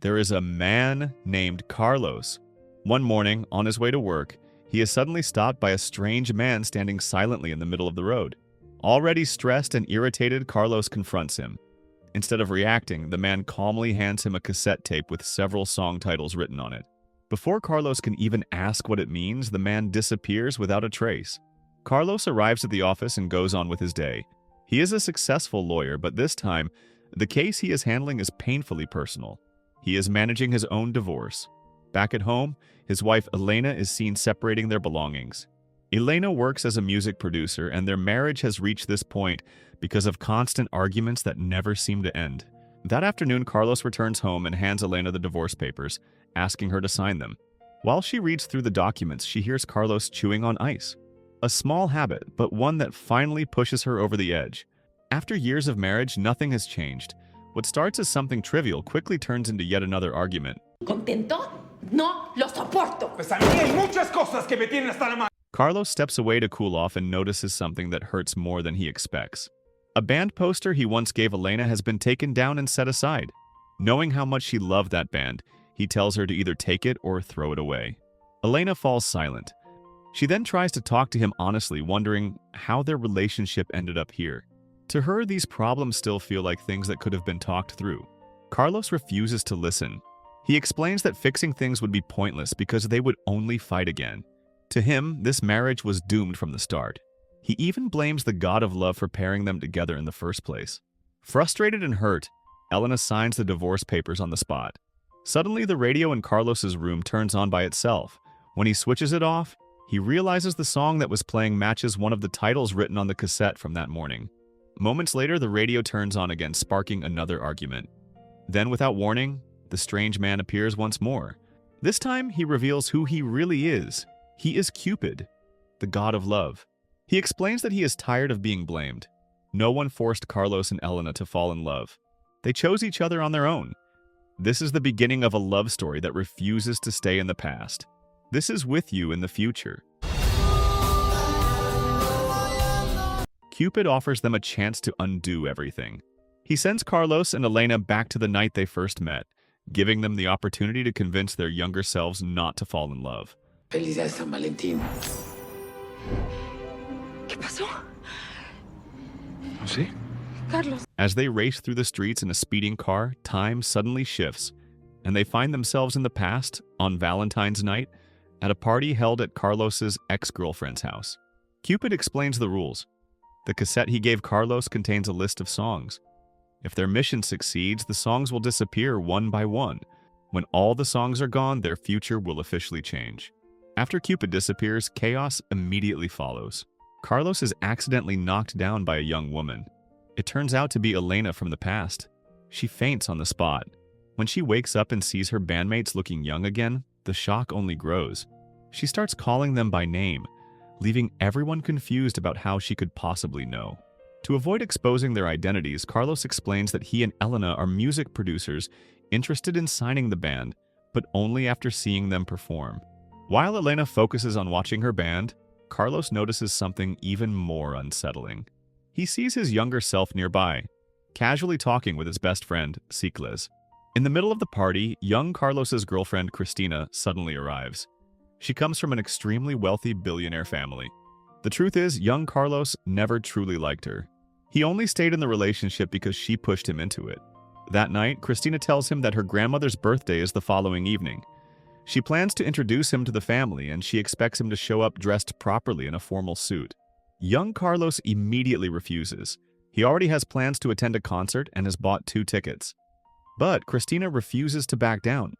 There is a man named Carlos. One morning, on his way to work, he is suddenly stopped by a strange man standing silently in the middle of the road. Already stressed and irritated, Carlos confronts him. Instead of reacting, the man calmly hands him a cassette tape with several song titles written on it. Before Carlos can even ask what it means, the man disappears without a trace. Carlos arrives at the office and goes on with his day. He is a successful lawyer, but this time, the case he is handling is painfully personal. He is managing his own divorce. Back at home, his wife Elena is seen separating their belongings. Elena works as a music producer, and their marriage has reached this point because of constant arguments that never seem to end. That afternoon, Carlos returns home and hands Elena the divorce papers, asking her to sign them. While she reads through the documents, she hears Carlos chewing on ice. A small habit, but one that finally pushes her over the edge. After years of marriage, nothing has changed. What starts as something trivial quickly turns into yet another argument. ¿Contento? No lo soporto. Pues a mí hay muchas cosas que me tienen hasta la madre. Carlos steps away to cool off and notices something that hurts more than he expects. A band poster he once gave Elena has been taken down and set aside. Knowing how much she loved that band, he tells her to either take it or throw it away. Elena falls silent. She then tries to talk to him honestly, wondering how their relationship ended up here. To her, these problems still feel like things that could have been talked through. Carlos refuses to listen. He explains that fixing things would be pointless because they would only fight again. To him, this marriage was doomed from the start. He even blames the god of love for pairing them together in the first place. Frustrated and hurt, Elena signs the divorce papers on the spot. Suddenly, the radio in Carlos's room turns on by itself. When he switches it off, he realizes the song that was playing matches one of the titles written on the cassette from that morning. Moments later, the radio turns on again, sparking another argument. Then, without warning, the strange man appears once more. This time, he reveals who he really is. He is Cupid, the god of love. He explains that he is tired of being blamed. No one forced Carlos and Elena to fall in love. They chose each other on their own. This is the beginning of a love story that refuses to stay in the past. This is with you in the future. Cupid offers them a chance to undo everything. He sends Carlos and Elena back to the night they first met, giving them the opportunity to convince their younger selves not to fall in love. Feliz día de San Valentín. ¿Qué pasó? ¿Sí? Carlos. As they race through the streets in a speeding car, time suddenly shifts, and they find themselves in the past, on Valentine's night, at a party held at Carlos's ex-girlfriend's house. Cupid explains the rules. The cassette he gave Carlos contains a list of songs. If their mission succeeds, the songs will disappear one by one. When all the songs are gone, their future will officially change. After Cupid disappears, chaos immediately follows. Carlos is accidentally knocked down by a young woman. It turns out to be Elena from the past. She faints on the spot. When she wakes up and sees her bandmates looking young again, the shock only grows. She starts calling them by name, leaving everyone confused about how she could possibly know. To avoid exposing their identities, Carlos explains that he and Elena are music producers interested in signing the band, but only after seeing them perform. While Elena focuses on watching her band, Carlos notices something even more unsettling. He sees his younger self nearby, casually talking with his best friend, Cicles. In the middle of the party, young Carlos's girlfriend, Cristina, suddenly arrives. She comes from an extremely wealthy billionaire family. The truth is, young Carlos never truly liked her. He only stayed in the relationship because she pushed him into it. That night, Cristina tells him that her grandmother's birthday is the following evening. She plans to introduce him to the family, and she expects him to show up dressed properly in a formal suit. Young Carlos immediately refuses. He already has plans to attend a concert and has bought 2 tickets. But Cristina refuses to back down.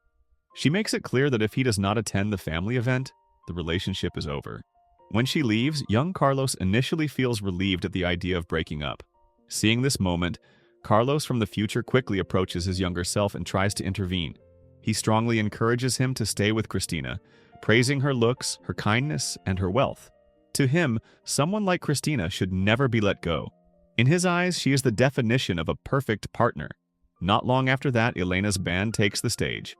She makes it clear that if he does not attend the family event, the relationship is over. When she leaves, young Carlos initially feels relieved at the idea of breaking up. Seeing this moment, Carlos from the future quickly approaches his younger self and tries to intervene. He strongly encourages him to stay with Cristina, praising her looks, her kindness, and her wealth. To him, someone like Cristina should never be let go. In his eyes, she is the definition of a perfect partner. Not long after that, Elena's band takes the stage.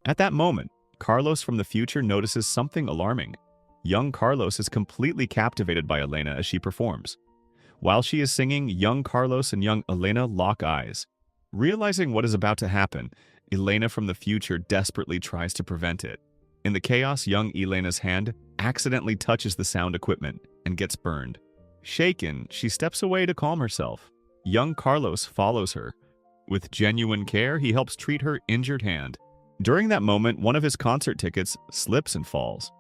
At that moment, Carlos from the future notices something alarming. Young Carlos is completely captivated by Elena as she performs. While she is singing, young Carlos and young Elena lock eyes. Realizing what is about to happen, Elena from the future desperately tries to prevent it. In the chaos, young Elena's hand accidentally touches the sound equipment and gets burned. Shaken, she steps away to calm herself. Young Carlos follows her. With genuine care, he helps treat her injured hand. During that moment, one of his concert tickets slips and falls.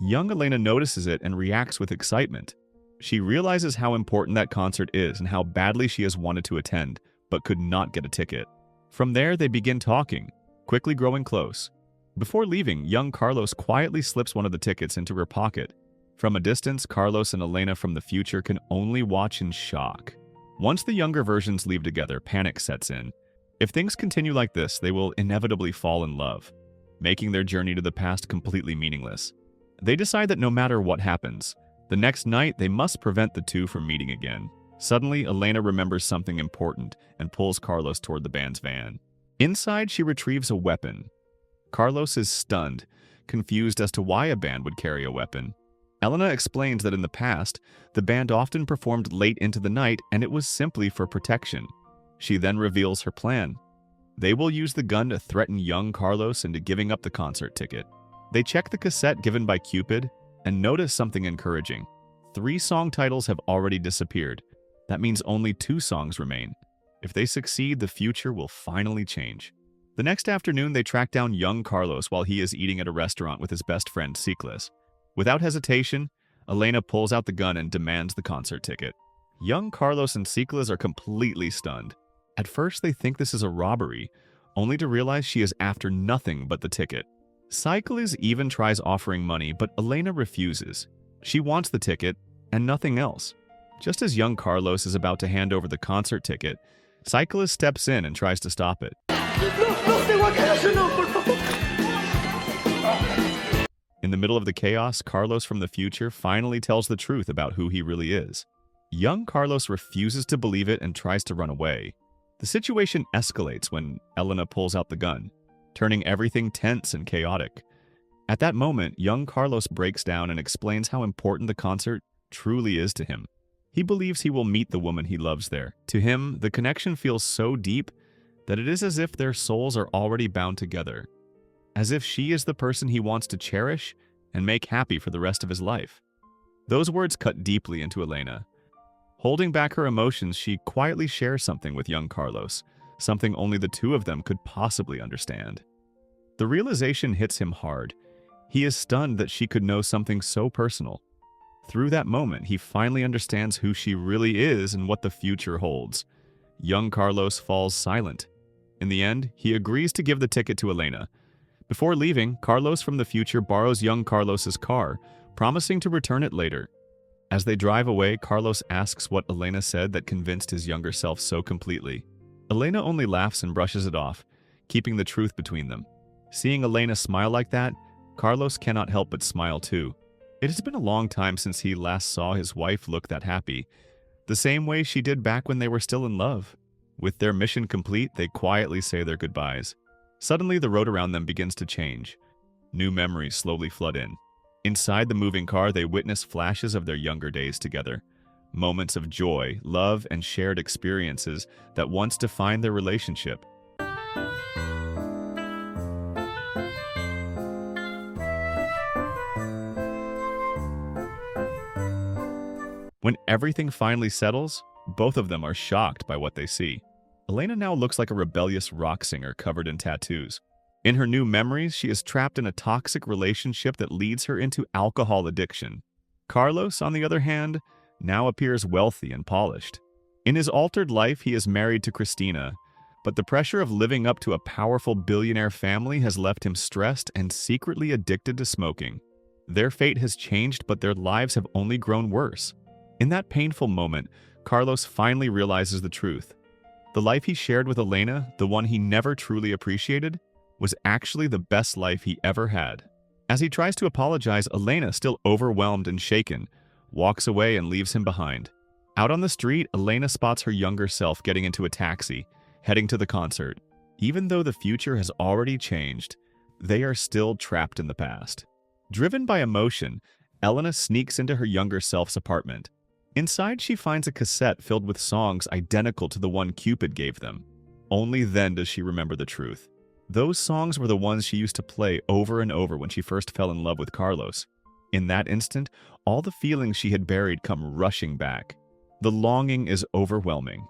Young Elena notices it and reacts with excitement. She realizes how important that concert is and how badly she has wanted to attend, but could not get a ticket. From there, they begin talking, quickly growing close. Before leaving, young Carlos quietly slips one of the tickets into her pocket. From a distance, Carlos and Elena from the future can only watch in shock. Once the younger versions leave together, panic sets in. If things continue like this, they will inevitably fall in love, making their journey to the past completely meaningless. They decide that no matter what happens, the next night they must prevent the two from meeting again. Suddenly, Elena remembers something important and pulls Carlos toward the band's van. Inside, she retrieves a weapon. Carlos is stunned, confused as to why a band would carry a weapon. Elena explains that in the past, the band often performed late into the night and it was simply for protection. She then reveals her plan. They will use the gun to threaten young Carlos into giving up the concert ticket. They check the cassette given by Cupid and notice something encouraging. 3 song titles have already disappeared. That means only 2 songs remain. If they succeed, the future will finally change. The next afternoon, they track down young Carlos while he is eating at a restaurant with his best friend, Ciclas. Without hesitation, Elena pulls out the gun and demands the concert ticket. Young Carlos and Ciclas are completely stunned. At first, they think this is a robbery, only to realize she is after nothing but the ticket. Ciclas even tries offering money, but Elena refuses. She wants the ticket and nothing else. Just as young Carlos is about to hand over the concert ticket, Ciclas steps in and tries to stop it. In the middle of the chaos, Carlos from the future finally tells the truth about who he really is. Young Carlos refuses to believe it and tries to run away. The situation escalates when Elena pulls out the gun, turning everything tense and chaotic. At that moment, young Carlos breaks down and explains how important the concert truly is to him. He believes he will meet the woman he loves there. To him, the connection feels so deep that it is as if their souls are already bound together, as if she is the person he wants to cherish and make happy for the rest of his life. Those words cut deeply into Elena. Holding back her emotions, she quietly shares something with young Carlos, something only the two of them could possibly understand. The realization hits him hard. He is stunned that she could know something so personal. Through that moment, he finally understands who she really is and what the future holds. Young Carlos falls silent. In the end, he agrees to give the ticket to Elena. Before leaving, Carlos from the future borrows young Carlos's car, promising to return it later. As they drive away, Carlos asks what Elena said that convinced his younger self so completely. Elena only laughs and brushes it off, keeping the truth between them. Seeing Elena smile like that, Carlos cannot help but smile too. It has been a long time since he last saw his wife look that happy, the same way she did back when they were still in love. With their mission complete, they quietly say their goodbyes. Suddenly, the road around them begins to change. New memories slowly flood in. Inside the moving car, they witness flashes of their younger days together. Moments of joy, love, and shared experiences that once defined their relationship. When everything finally settles, both of them are shocked by what they see. Elena now looks like a rebellious rock singer covered in tattoos. In her new memories, she is trapped in a toxic relationship that leads her into alcohol addiction. Carlos, on the other hand, now appears wealthy and polished. In his altered life, he is married to Cristina, but the pressure of living up to a powerful billionaire family has left him stressed and secretly addicted to smoking. Their fate has changed, but their lives have only grown worse. In that painful moment, Carlos finally realizes the truth. The life he shared with Elena, the one he never truly appreciated, was actually the best life he ever had. As he tries to apologize, Elena, still overwhelmed and shaken, walks away and leaves him behind. Out on the street, Elena spots her younger self getting into a taxi, heading to the concert. Even though the future has already changed, they are still trapped in the past. Driven by emotion, Elena sneaks into her younger self's apartment. Inside, she finds a cassette filled with songs identical to the one Cupid gave them. Only then does she remember the truth. Those songs were the ones she used to play over and over when she first fell in love with Carlos. In that instant, all the feelings she had buried come rushing back. The longing is overwhelming.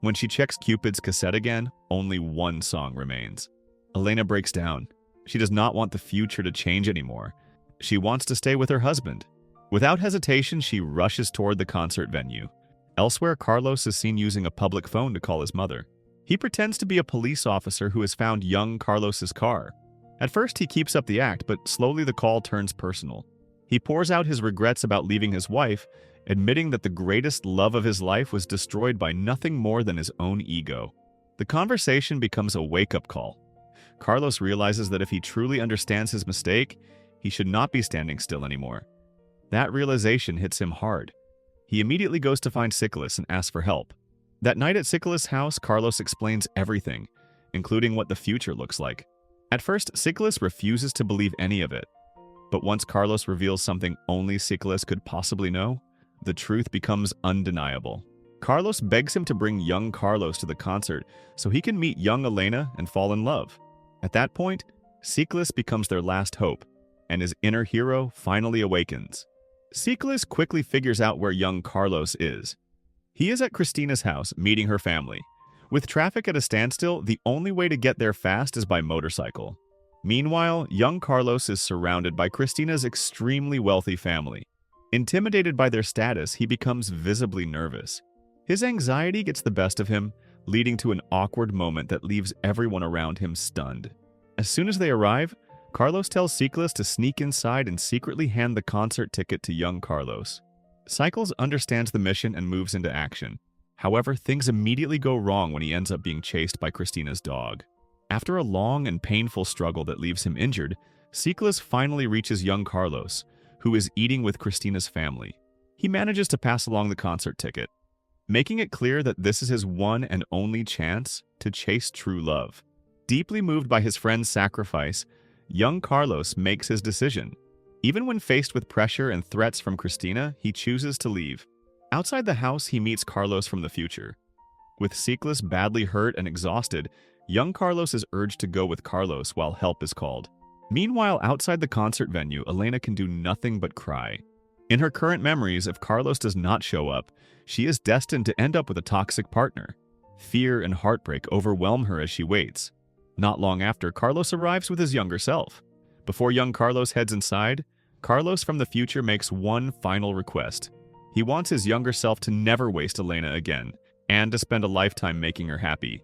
When she checks Cupid's cassette again, only one song remains. Elena breaks down. She does not want the future to change anymore. She wants to stay with her husband. Without hesitation, she rushes toward the concert venue. Elsewhere, Carlos is seen using a public phone to call his mother. He pretends to be a police officer who has found young Carlos's car. At first, he keeps up the act, but slowly the call turns personal. He pours out his regrets about leaving his wife, admitting that the greatest love of his life was destroyed by nothing more than his own ego. The conversation becomes a wake-up call. Carlos realizes that if he truly understands his mistake, he should not be standing still anymore. That realization hits him hard. He immediately goes to find Sicolas and asks for help. That night at Sicolas' house, Carlos explains everything, including what the future looks like. At first, Sicolas refuses to believe any of it. But once Carlos reveals something only Sicolas could possibly know, the truth becomes undeniable. Carlos begs him to bring young Carlos to the concert so he can meet young Elena and fall in love. At that point, Sicolas becomes their last hope, and his inner hero finally awakens. Sicolas quickly figures out where young Carlos is. He is at Christina's house, meeting her family. With traffic at a standstill, the only way to get there fast is by motorcycle. Meanwhile, young Carlos is surrounded by Christina's extremely wealthy family. Intimidated by their status, he becomes visibly nervous. His anxiety gets the best of him, leading to an awkward moment that leaves everyone around him stunned. As soon as they arrive, Carlos tells Sicolas to sneak inside and secretly hand the concert ticket to young Carlos. Sicolas understands the mission and moves into action. However, things immediately go wrong when he ends up being chased by Christina's dog. After a long and painful struggle that leaves him injured, Sicolas finally reaches young Carlos, who is eating with Christina's family. He manages to pass along the concert ticket, making it clear that this is his one and only chance to chase true love. Deeply moved by his friend's sacrifice, young Carlos makes his decision. Even when faced with pressure and threats from Christina, he chooses to leave. Outside the house, he meets Carlos from the future. With Sicolas badly hurt and exhausted, young Carlos is urged to go with Carlos while help is called. Meanwhile, outside the concert venue, Elena can do nothing but cry. In her current memories, if Carlos does not show up, she is destined to end up with a toxic partner. Fear and heartbreak overwhelm her as she waits. Not long after, Carlos arrives with his younger self. Before young Carlos heads inside, Carlos from the future makes one final request. He wants his younger self to never waste Elena again, and to spend a lifetime making her happy.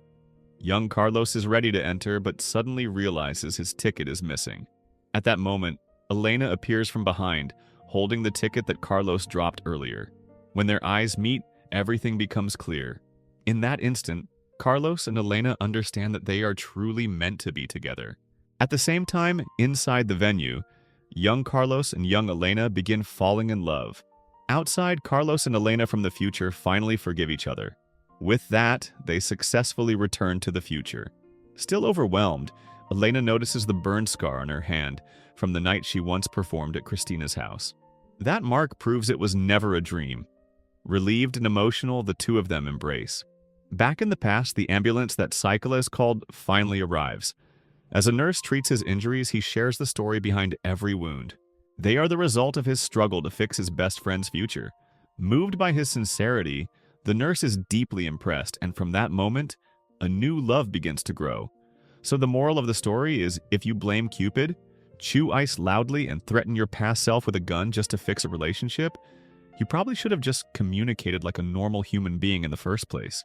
Young Carlos is ready to enter, but suddenly realizes his ticket is missing. At that moment, Elena appears from behind, holding the ticket that Carlos dropped earlier. When their eyes meet, everything becomes clear. In that instant, Carlos and Elena understand that they are truly meant to be together. At the same time, inside the venue, young Carlos and young Elena begin falling in love. Outside, Carlos and Elena from the future finally forgive each other. With that, they successfully return to the future. Still overwhelmed, Elena notices the burn scar on her hand from the night she once performed at Christina's house. That mark proves it was never a dream. Relieved and emotional, the two of them embrace. Back in the past, the ambulance that Sicolas called finally arrives. As a nurse treats his injuries, he shares the story behind every wound. They are the result of his struggle to fix his best friend's future. Moved by his sincerity, the nurse is deeply impressed, and from that moment, a new love begins to grow. So the moral of the story is, if you blame Cupid, chew ice loudly, and threaten your past self with a gun just to fix a relationship, you probably should have just communicated like a normal human being in the first place.